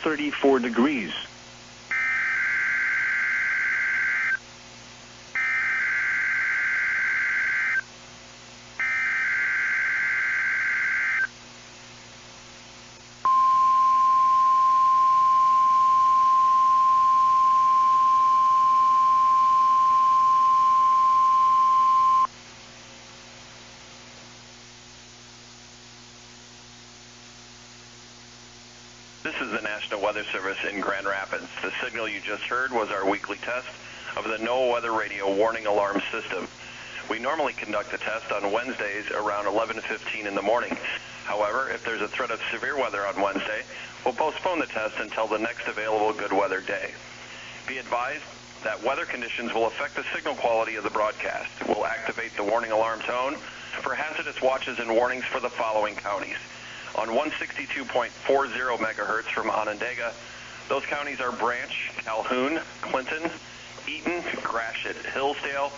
34 degrees. This is the National Weather Service in Grand Rapids. The signal you just heard was our weekly test of the NOAA Weather Radio Warning Alarm System. We normally conduct the test on Wednesdays around 11:15 in the morning. However, if there's a threat of severe weather on Wednesday, we'll postpone the test until the next available good weather day. Be advised that weather conditions will affect the signal quality of the broadcast. We'll activate the warning alarm tone for hazardous watches and warnings for the following counties. On 162.40 megahertz from Onondaga, those counties are Branch, Calhoun, Clinton, Eaton, Gratiot, Hillsdale,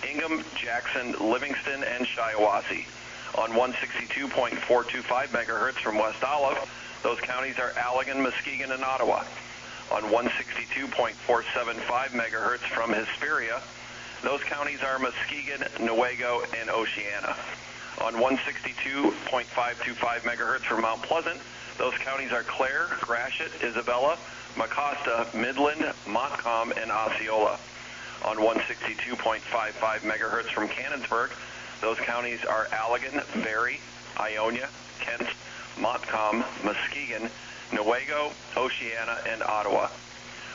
Ingham, Jackson, Livingston, and Shiawassee. On 162.425 megahertz from West Olive, those counties are Allegan, Muskegon, and Ottawa. On 162.475 megahertz from Hesperia, those counties are Muskegon, Newaygo, and Oceana. On 162.525 megahertz from Mount Pleasant, those counties are Clare, Gratiot, Isabella, Mecosta, Midland, Montcalm, and Osceola. On 162.55 megahertz from Cannonsburg, those counties are Allegan, Barry, Ionia, Kent, Montcalm, Muskegon, Newaygo, Oceana, and Ottawa.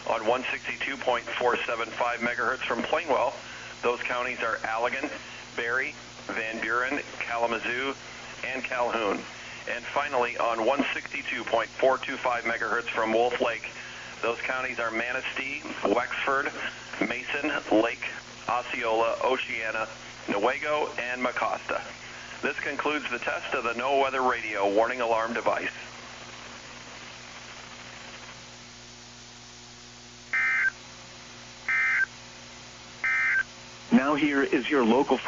On 162.475 megahertz from Plainwell, those counties are Allegan, Barry, Van Buren, Kalamazoo, and Calhoun. And finally, on 162.425 megahertz from Wolf Lake, those counties are Manistee, Wexford, Mason, Lake, Osceola, Oceana, Newaygo, and Mecosta. This concludes the test of the NOAA Weather Radio warning alarm device. Now here is your local